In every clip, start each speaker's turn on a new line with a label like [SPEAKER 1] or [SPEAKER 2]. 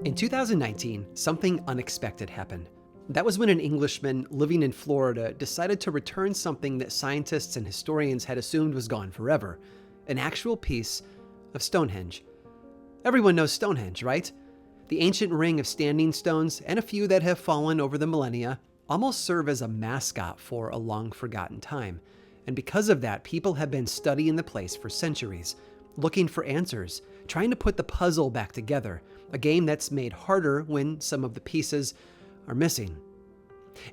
[SPEAKER 1] In 2019, something unexpected happened. That was when an Englishman living in Florida decided to return something that scientists and historians had assumed was gone forever, an actual piece of Stonehenge. Everyone knows Stonehenge, right? The ancient ring of standing stones, and a few that have fallen over the millennia, almost serve as a mascot for a long-forgotten time. And because of that, people have been studying the place for centuries, looking for answers, trying to put the puzzle back together, a game that's made harder when some of the pieces are missing.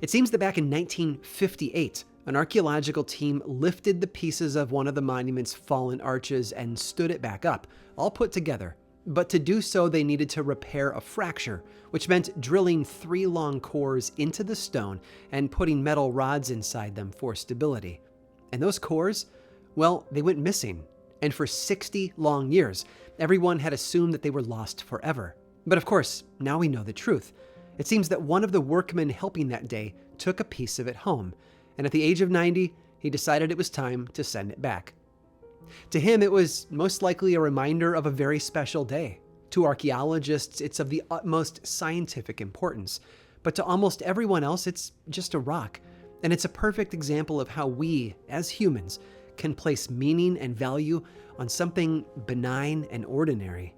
[SPEAKER 1] It seems that back in 1958, an archaeological team lifted the pieces of one of the monument's fallen arches and stood it back up, all put together. But to do so, they needed to repair a fracture, which meant drilling 3 long cores into the stone and putting metal rods inside them for stability. And those cores, well, they went missing. And for 60 long years, everyone had assumed that they were lost forever. But of course, now we know the truth. It seems that one of the workmen helping that day took a piece of it home, and at the age of 90, he decided it was time to send it back. To him, it was most likely a reminder of a very special day. To archaeologists, it's of the utmost scientific importance, but to almost everyone else, it's just a rock. And it's a perfect example of how we, as humans, can place meaning and value on something benign and ordinary.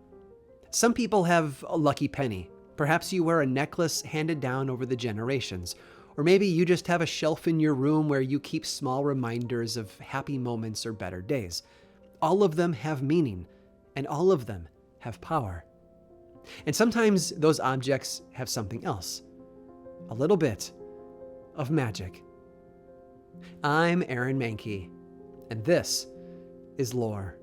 [SPEAKER 1] Some people have a lucky penny. Perhaps you wear a necklace handed down over the generations, or maybe you just have a shelf in your room where you keep small reminders of happy moments or better days. All of them have meaning, and all of them have power. And sometimes those objects have something else, a little bit of magic. I'm Aaron Mahnke, and this is Lore.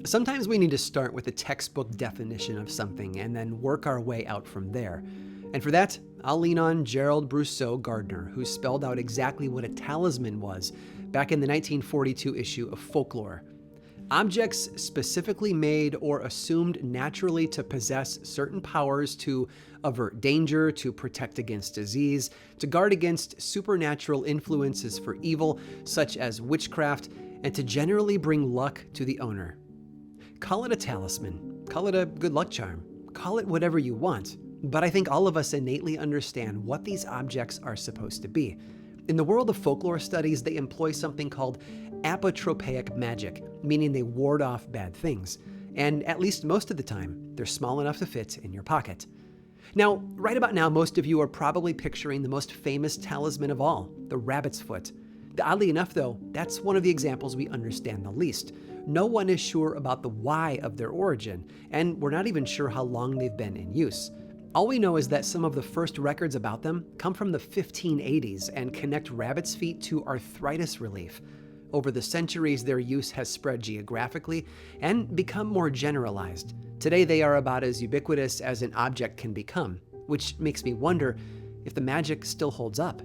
[SPEAKER 1] Sometimes we need to start with a textbook definition of something and then work our way out from there. And for that, I'll lean on Gerald Brousseau Gardner, who spelled out exactly what a talisman was back in the 1942 issue of Folklore. Objects specifically made or assumed naturally to possess certain powers to avert danger, to protect against disease, to guard against supernatural influences for evil, such as witchcraft, and to generally bring luck to the owner. Call it a talisman, call it a good luck charm, call it whatever you want, but I think all of us innately understand what these objects are supposed to be. In the world of folklore studies, they employ something called apotropaic magic, meaning they ward off bad things. And at least most of the time, they're small enough to fit in your pocket. Now, right about now, most of you are probably picturing the most famous talisman of all, the rabbit's foot. Oddly enough, though, that's one of the examples we understand the least. No one is sure about the why of their origin, and we're not even sure how long they've been in use. All we know is that some of the first records about them come from the 1580s and connect rabbit's feet to arthritis relief. Over the centuries, their use has spread geographically and become more generalized. Today, they are about as ubiquitous as an object can become, which makes me wonder if the magic still holds up.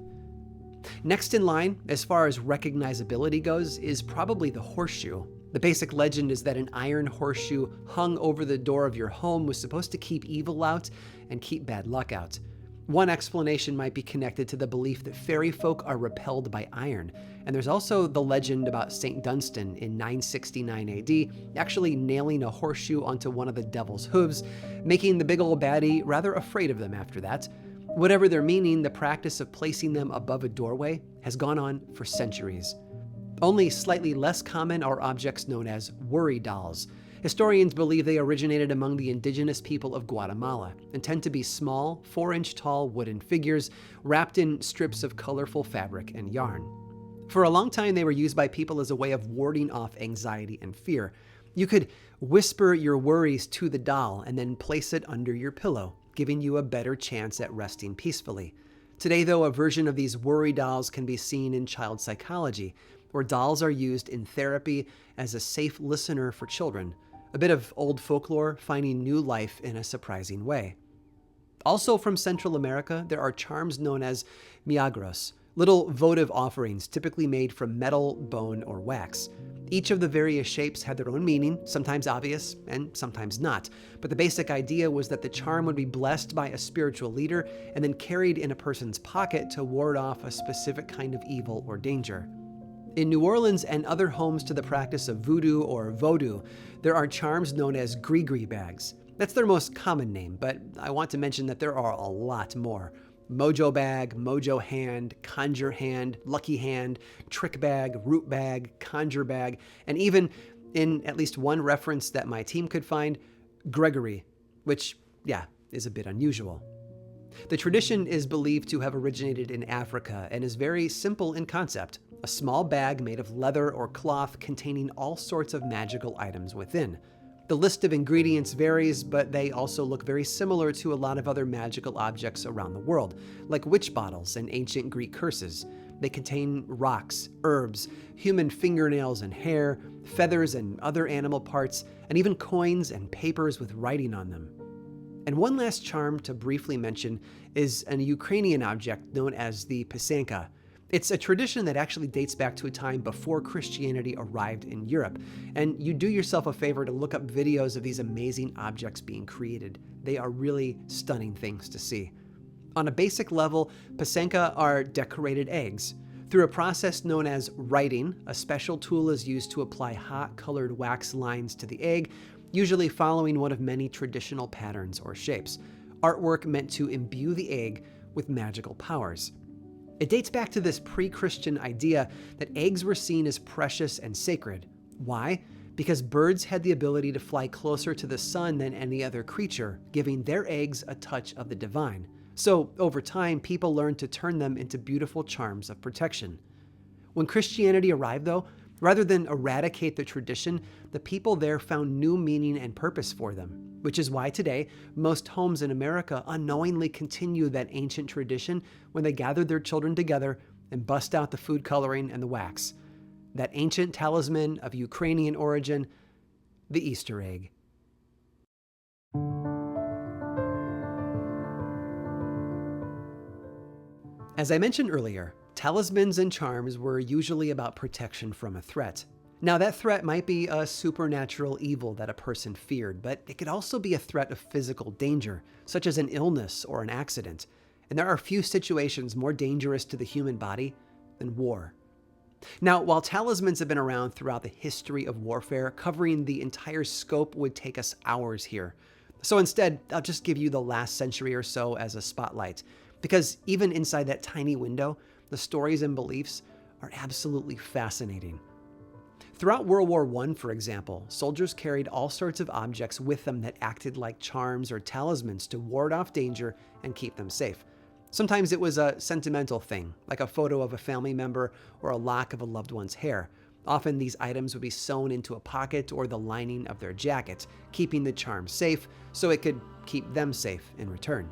[SPEAKER 1] Next in line, as far as recognizability goes, is probably the horseshoe. The basic legend is that an iron horseshoe hung over the door of your home was supposed to keep evil out and keep bad luck out. One explanation might be connected to the belief that fairy folk are repelled by iron. And there's also the legend about St. Dunstan in 969 AD actually nailing a horseshoe onto one of the devil's hooves, making the big old baddie rather afraid of them after that. Whatever their meaning, the practice of placing them above a doorway has gone on for centuries. Only slightly less common are objects known as worry dolls. Historians believe they originated among the indigenous people of Guatemala and tend to be small, 4-inch tall wooden figures wrapped in strips of colorful fabric and yarn. For a long time, they were used by people as a way of warding off anxiety and fear. You could whisper your worries to the doll and then place it under your pillow, giving you a better chance at resting peacefully. Today, though, a version of these worry dolls can be seen in child psychology, where dolls are used in therapy as a safe listener for children. A bit of old folklore finding new life in a surprising way. Also from Central America, there are charms known as milagros, little votive offerings typically made from metal, bone, or wax. Each of the various shapes had their own meaning, sometimes obvious and sometimes not, but the basic idea was that the charm would be blessed by a spiritual leader and then carried in a person's pocket to ward off a specific kind of evil or danger. In New Orleans and other homes to the practice of voodoo or vodou, there are charms known as gris-gris bags. That's their most common name, but I want to mention that there are a lot more. Mojo bag, mojo hand, conjure hand, lucky hand, trick bag, root bag, conjure bag, and even, in at least one reference that my team could find, Gregory, which, is a bit unusual. The tradition is believed to have originated in Africa and is very simple in concept: a small bag made of leather or cloth containing all sorts of magical items within. The list of ingredients varies, but they also look very similar to a lot of other magical objects around the world, like witch bottles and ancient Greek curses. They contain rocks, herbs, human fingernails and hair, feathers and other animal parts, and even coins and papers with writing on them. And one last charm to briefly mention is an Ukrainian object known as the pisanka. It's a tradition that actually dates back to a time before Christianity arrived in Europe, and you do yourself a favor to look up videos of these amazing objects being created. They are really stunning things to see. On a basic level, pisanka are decorated eggs. Through a process known as writing, a special tool is used to apply hot colored wax lines to the egg, usually following one of many traditional patterns or shapes. Artwork meant to imbue the egg with magical powers. It dates back to this pre-Christian idea that eggs were seen as precious and sacred. Why? Because birds had the ability to fly closer to the sun than any other creature, giving their eggs a touch of the divine. So, over time, people learned to turn them into beautiful charms of protection. When Christianity arrived, though, rather than eradicate the tradition, the people there found new meaning and purpose for them, which is why today, most homes in America unknowingly continue that ancient tradition when they gather their children together and bust out the food coloring and the wax. That ancient talisman of Ukrainian origin, the Easter egg. As I mentioned earlier, talismans and charms were usually about protection from a threat. Now, that threat might be a supernatural evil that a person feared, but it could also be a threat of physical danger, such as an illness or an accident. And there are few situations more dangerous to the human body than war. Now, while talismans have been around throughout the history of warfare, covering the entire scope would take us hours here. So instead, I'll just give you the last century or so as a spotlight, because even inside that tiny window, the stories and beliefs are absolutely fascinating. Throughout World War I, for example, soldiers carried all sorts of objects with them that acted like charms or talismans to ward off danger and keep them safe. Sometimes it was a sentimental thing, like a photo of a family member or a lock of a loved one's hair. Often these items would be sewn into a pocket or the lining of their jacket, keeping the charm safe so it could keep them safe in return.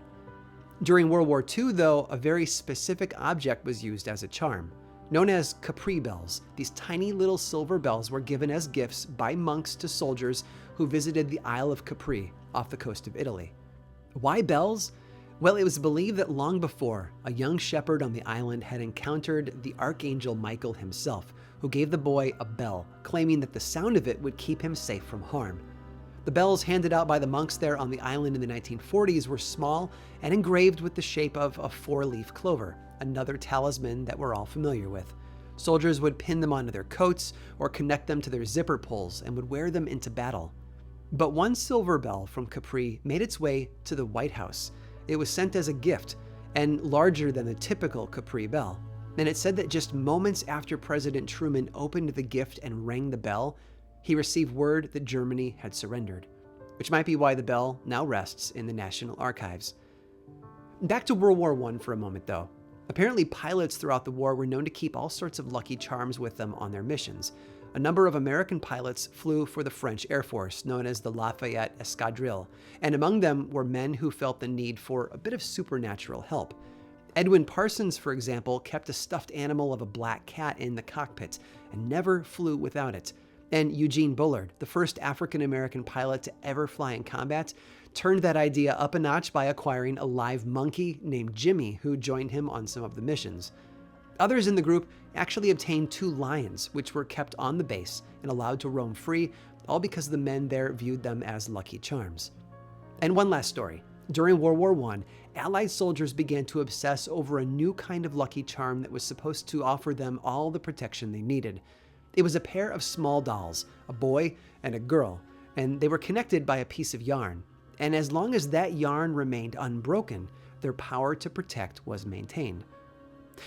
[SPEAKER 1] During World War II, though, a very specific object was used as a charm. Known as Capri bells, these tiny little silver bells were given as gifts by monks to soldiers who visited the Isle of Capri off the coast of Italy. Why bells? Well, it was believed that long before, a young shepherd on the island had encountered the Archangel Michael himself, who gave the boy a bell, claiming that the sound of it would keep him safe from harm. The bells handed out by the monks there on the island in the 1940s were small and engraved with the shape of a four-leaf clover, another talisman that we're all familiar with. Soldiers would pin them onto their coats or connect them to their zipper pulls and would wear them into battle. But one silver bell from Capri made its way to the White House. It was sent as a gift and larger than the typical Capri bell. And it said that just moments after President Truman opened the gift and rang the bell, he received word that Germany had surrendered, which might be why the bell now rests in the National Archives. Back to World War I for a moment, though. Apparently, pilots throughout the war were known to keep all sorts of lucky charms with them on their missions. A number of American pilots flew for the French Air Force, known as the Lafayette Escadrille, and among them were men who felt the need for a bit of supernatural help. Edwin Parsons, for example, kept a stuffed animal of a black cat in the cockpit and never flew without it. And Eugene Bullard, the first African-American pilot to ever fly in combat, turned that idea up a notch by acquiring a live monkey named Jimmy, who joined him on some of the missions. Others in the group actually obtained 2 lions, which were kept on the base and allowed to roam free, all because the men there viewed them as lucky charms. And one last story. During World War I, Allied soldiers began to obsess over a new kind of lucky charm that was supposed to offer them all the protection they needed. It was a pair of small dolls, a boy and a girl, and they were connected by a piece of yarn. And as long as that yarn remained unbroken, their power to protect was maintained.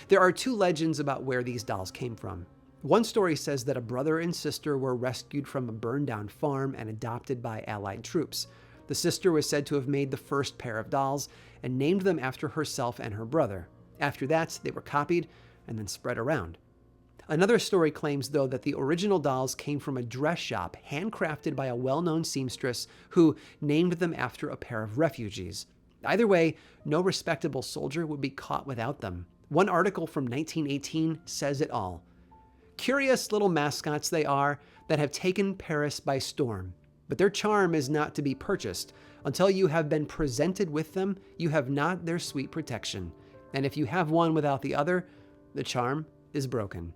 [SPEAKER 1] There are 2 legends about where these dolls came from. One story says that a brother and sister were rescued from a burned-down farm and adopted by Allied troops. The sister was said to have made the first pair of dolls and named them after herself and her brother. After that, they were copied and then spread around. Another story claims, though, that the original dolls came from a dress shop handcrafted by a well-known seamstress who named them after a pair of refugees. Either way, no respectable soldier would be caught without them. One article from 1918 says it all. Curious little mascots they are that have taken Paris by storm, but their charm is not to be purchased. Until you have been presented with them, you have not their sweet protection. And if you have one without the other, the charm is broken.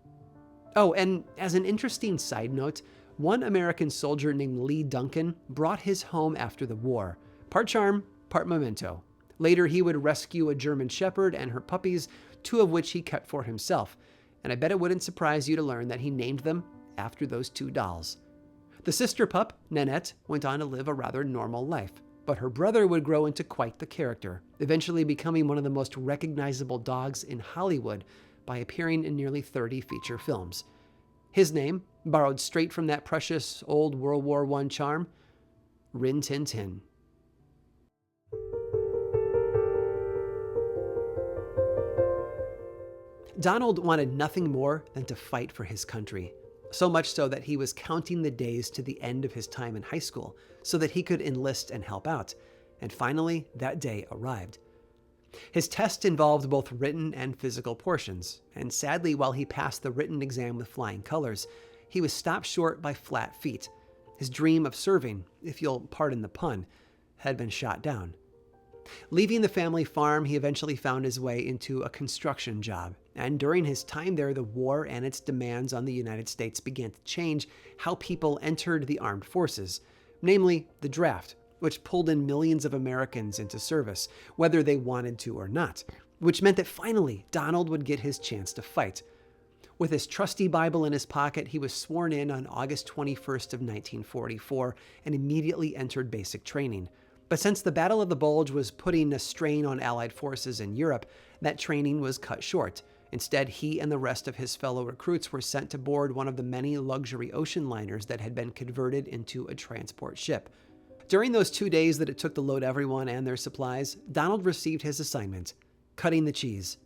[SPEAKER 1] Oh, and as an interesting side note, one American soldier named Lee Duncan brought his home after the war. Part charm, part memento. Later, he would rescue a German shepherd and her puppies, 2 of which he kept for himself. And I bet it wouldn't surprise you to learn that he named them after those 2 dolls. The sister pup, Nanette, went on to live a rather normal life, but her brother would grow into quite the character, eventually becoming one of the most recognizable dogs in Hollywood by appearing in nearly 30 feature films. His name, borrowed straight from that precious old World War I charm, Rin Tin Tin. Donald wanted nothing more than to fight for his country, so much so that he was counting the days to the end of his time in high school so that he could enlist and help out. And finally, that day arrived. His test involved both written and physical portions, and sadly, while he passed the written exam with flying colors, he was stopped short by flat feet. His dream of serving, if you'll pardon the pun, had been shot down. Leaving the family farm, he eventually found his way into a construction job, and during his time there, the war and its demands on the United States began to change how people entered the armed forces, namely the draft, which pulled in millions of Americans into service, whether they wanted to or not, which meant that finally Donald would get his chance to fight. With his trusty Bible in his pocket, he was sworn in on August 21st of 1944 and immediately entered basic training. But since the Battle of the Bulge was putting a strain on Allied forces in Europe, that training was cut short. Instead, he and the rest of his fellow recruits were sent to board one of the many luxury ocean liners that had been converted into a transport ship. During those 2 days that it took to load everyone and their supplies, Donald received his assignment, cutting the cheese.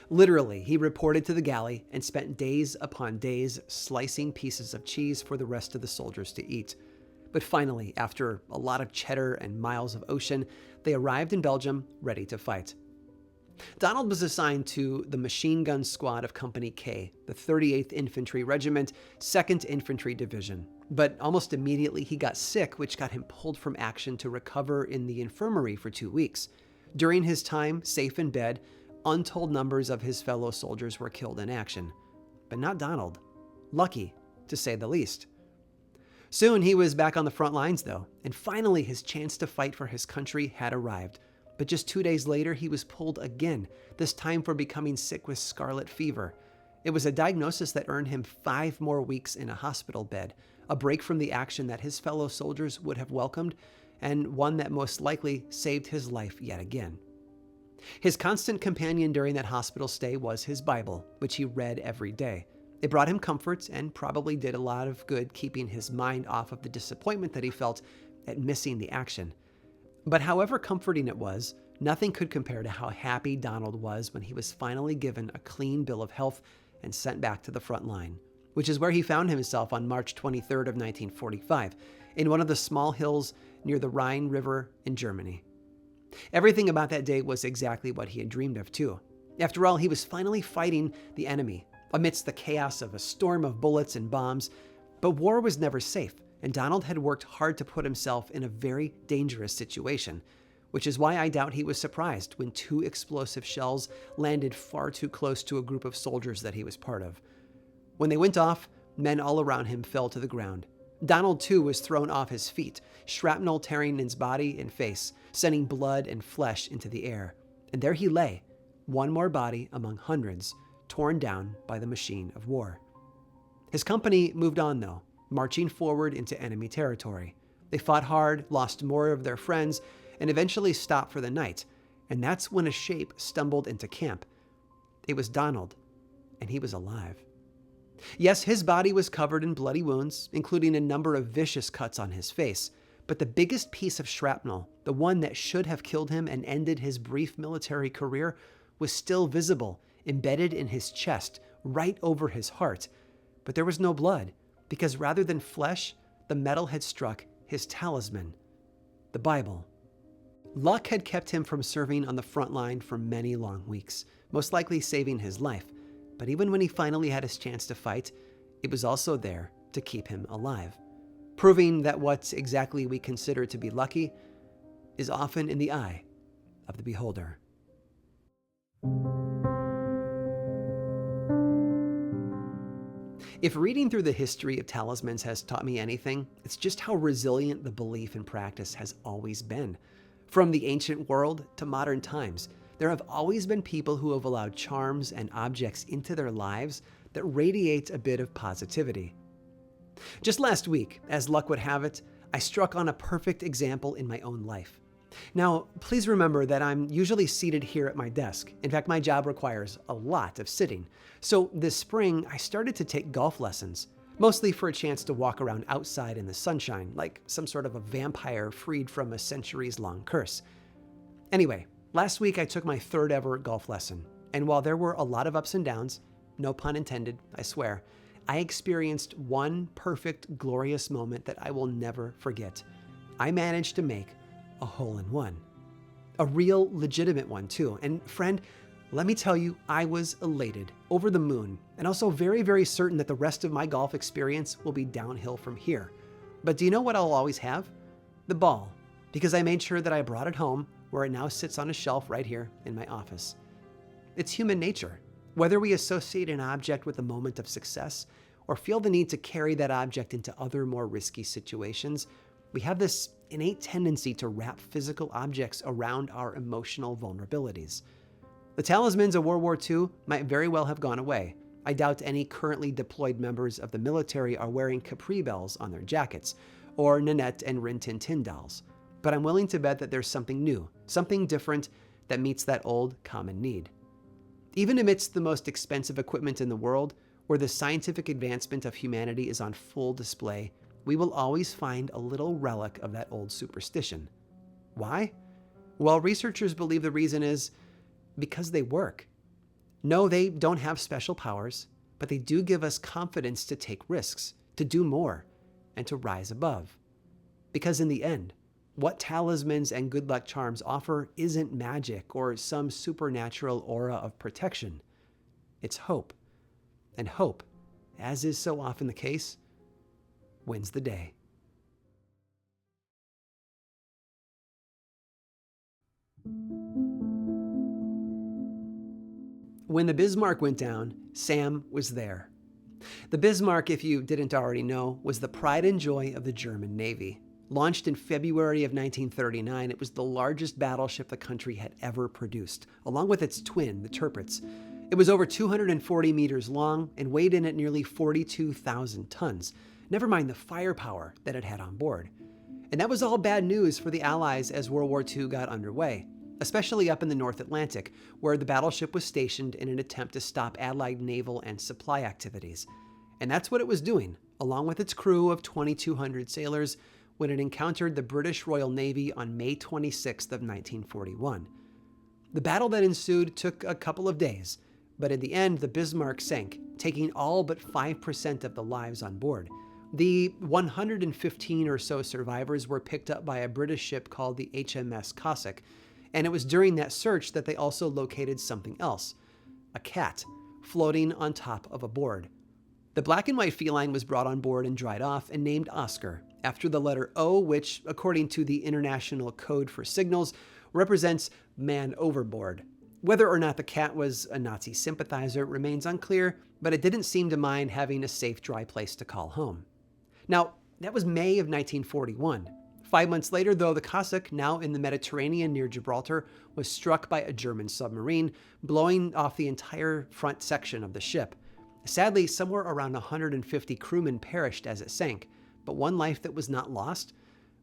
[SPEAKER 1] Literally, he reported to the galley and spent days upon days slicing pieces of cheese for the rest of the soldiers to eat. But finally, after a lot of cheddar and miles of ocean, they arrived in Belgium, ready to fight. Donald was assigned to the machine gun squad of Company K, the 38th Infantry Regiment, 2nd Infantry Division. But almost immediately he got sick, which got him pulled from action to recover in the infirmary for 2 weeks. During his time safe in bed, untold numbers of his fellow soldiers were killed in action. But not Donald. Lucky, to say the least. Soon he was back on the front lines, though, and finally his chance to fight for his country had arrived. But just 2 days later, he was pulled again, this time for becoming sick with scarlet fever. It was a diagnosis that earned him 5 more weeks in a hospital bed, a break from the action that his fellow soldiers would have welcomed, and one that most likely saved his life yet again. His constant companion during that hospital stay was his Bible, which he read every day. It brought him comfort and probably did a lot of good keeping his mind off of the disappointment that he felt at missing the action. But however comforting it was, nothing could compare to how happy Donald was when he was finally given a clean bill of health and sent back to the front line, which is where he found himself on March 23rd of 1945, in one of the small hills near the Rhine River in Germany. Everything about that day was exactly what he had dreamed of, too. After all, he was finally fighting the enemy, amidst the chaos of a storm of bullets and bombs. But war was never safe, and Donald had worked hard to put himself in a very dangerous situation. which is why I doubt he was surprised when 2 explosive shells landed far too close to a group of soldiers that he was part of. When they went off, men all around him fell to the ground. Donald, too, was thrown off his feet, shrapnel tearing his body and face, sending blood and flesh into the air. And there he lay, one more body among hundreds, torn down by the machine of war. His company moved on, though, marching forward into enemy territory. They fought hard, lost more of their friends, and eventually stopped for the night. And that's when a shape stumbled into camp. It was Donald, and he was alive. Yes, his body was covered in bloody wounds, including a number of vicious cuts on his face. But the biggest piece of shrapnel, the one that should have killed him and ended his brief military career, was still visible, embedded in his chest, right over his heart. But there was no blood, because rather than flesh, the metal had struck his talisman, the Bible. Luck had kept him from serving on the front line for many long weeks, most likely saving his life. But even when he finally had his chance to fight, it was also there to keep him alive, proving that what exactly we consider to be lucky is often in the eye of the beholder. If reading through the history of talismans has taught me anything, it's just how resilient the belief and practice has always been. From the ancient world to modern times, there have always been people who have allowed charms and objects into their lives that radiate a bit of positivity. Just last week, as luck would have it, I struck on a perfect example in my own life. Now, please remember that I'm usually seated here at my desk. In fact, my job requires a lot of sitting. So this spring, I started to take golf lessons, mostly for a chance to walk around outside in the sunshine, like some sort of a vampire freed from a centuries-long curse. Anyway, last week I took my 3rd ever golf lesson, and while there were a lot of ups and downs, no pun intended, I swear, I experienced one perfect, glorious moment that I will never forget. I managed to make a hole-in-one. A real, legitimate one, too. And friend, let me tell you, I was elated, over the moon, and also very, very certain that the rest of my golf experience will be downhill from here. But do you know what I'll always have? The ball, because I made sure that I brought it home, where it now sits on a shelf right here in my office. It's human nature. Whether we associate an object with a moment of success or feel the need to carry that object into other more risky situations, we have this innate tendency to wrap physical objects around our emotional vulnerabilities. The talismans of World War II might very well have gone away. I doubt any currently deployed members of the military are wearing Capri bells on their jackets, or Nanette and Rin Tin Tin dolls. But I'm willing to bet that there's something new, something different that meets that old common need. Even amidst the most expensive equipment in the world, where the scientific advancement of humanity is on full display, we will always find a little relic of that old superstition. Why? Well, researchers believe the reason is because they work. No, they don't have special powers, but they do give us confidence to take risks, to do more, and to rise above. Because in the end, what talismans and good luck charms offer isn't magic or some supernatural aura of protection. It's hope. And hope, as is so often the case, wins the day. When the Bismarck went down, Sam was there. The Bismarck, if you didn't already know, was the pride and joy of the German Navy. Launched in February of 1939, it was the largest battleship the country had ever produced, along with its twin, the Tirpitz. It was over 240 meters long and weighed in at nearly 42,000 tons, never mind the firepower that it had on board. And that was all bad news for the Allies as World War II got underway, especially up in the North Atlantic, where the battleship was stationed in an attempt to stop Allied naval and supply activities. And that's what it was doing, along with its crew of 2,200 sailors, when it encountered the British Royal Navy on May 26th of 1941. The battle that ensued took a couple of days, but in the end, the Bismarck sank, taking all but 5% of the lives on board. The 115 or so survivors were picked up by a British ship called the HMS Cossack, and it was during that search that they also located something else, a cat, floating on top of a board. The black and white feline was brought on board and dried off and named Oscar, after the letter O, which, according to the International Code for Signals, represents man overboard. Whether or not the cat was a Nazi sympathizer remains unclear, but it didn't seem to mind having a safe, dry place to call home. Now, that was May of 1941. 5 months later, though, the Cossack, now in the Mediterranean near Gibraltar, was struck by a German submarine, blowing off the entire front section of the ship. Sadly, somewhere around 150 crewmen perished as it sank, but one life that was not lost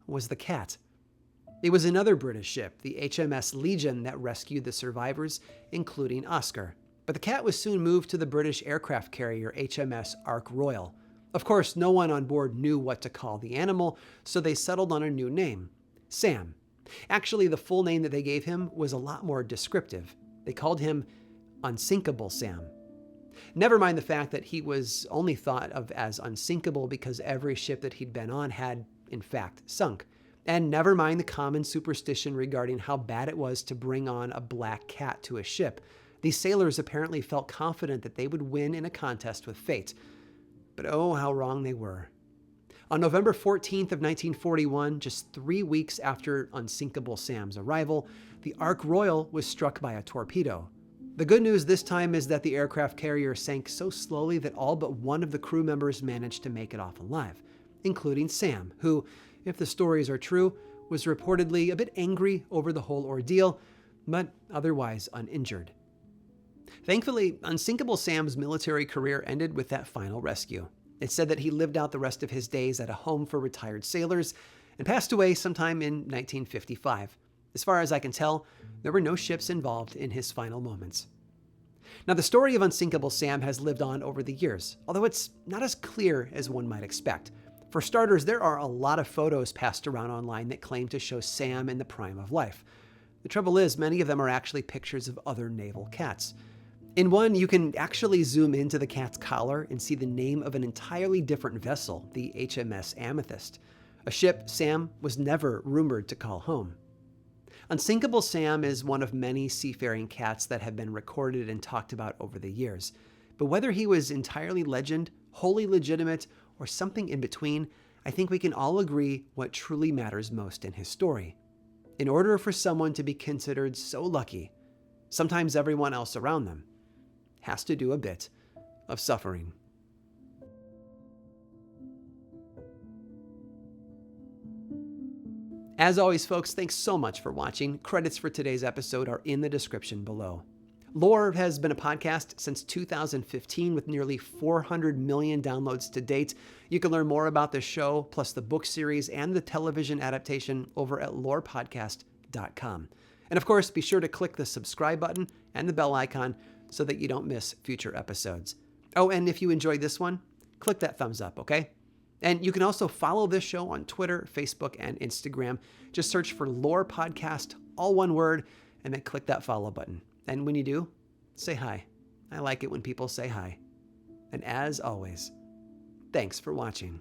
[SPEAKER 1] was the cat. It was another British ship, the HMS Legion, that rescued the survivors, including Oscar. But the cat was soon moved to the British aircraft carrier HMS Ark Royal. Of course, no one on board knew what to call the animal, so they settled on a new name, Sam. Actually, the full name that they gave him was a lot more descriptive. They called him Unsinkable Sam. Never mind the fact that he was only thought of as unsinkable because every ship that he'd been on had, in fact, sunk. And never mind the common superstition regarding how bad it was to bring on a black cat to a ship. These sailors apparently felt confident that they would win in a contest with fate. But oh, how wrong they were. On November 14th of 1941, just 3 weeks after Unsinkable Sam's arrival, the Ark Royal was struck by a torpedo. The good news this time is that the aircraft carrier sank so slowly that all but one of the crew members managed to make it off alive, including Sam, who, if the stories are true, was reportedly a bit angry over the whole ordeal, but otherwise uninjured. Thankfully, Unsinkable Sam's military career ended with that final rescue. It's said that he lived out the rest of his days at a home for retired sailors and passed away sometime in 1955. As far as I can tell, there were no ships involved in his final moments. Now, the story of Unsinkable Sam has lived on over the years, although it's not as clear as one might expect. For starters, there are a lot of photos passed around online that claim to show Sam in the prime of life. The trouble is, many of them are actually pictures of other naval cats. In one, you can actually zoom into the cat's collar and see the name of an entirely different vessel, the HMS Amethyst, a ship Sam was never rumored to call home. Unsinkable Sam is one of many seafaring cats that have been recorded and talked about over the years. But whether he was entirely legend, wholly legitimate, or something in between, I think we can all agree what truly matters most in his story. In order for someone to be considered so lucky, sometimes everyone else around them has to do a bit of suffering. As always, folks, thanks so much for watching. Credits for today's episode are in the description below. Lore has been a podcast since 2015 with nearly 400 million downloads to date. You can learn more about the show, plus the book series and the television adaptation over at lorepodcast.com. And of course, be sure to click the subscribe button and the bell icon so that you don't miss future episodes. Oh, and if you enjoyed this one, click that thumbs up, okay? And you can also follow this show on Twitter, Facebook, and Instagram. Just search for Lore Podcast, all one word, and then click that follow button. And when you do, say hi. I like it when people say hi. And as always, thanks for watching.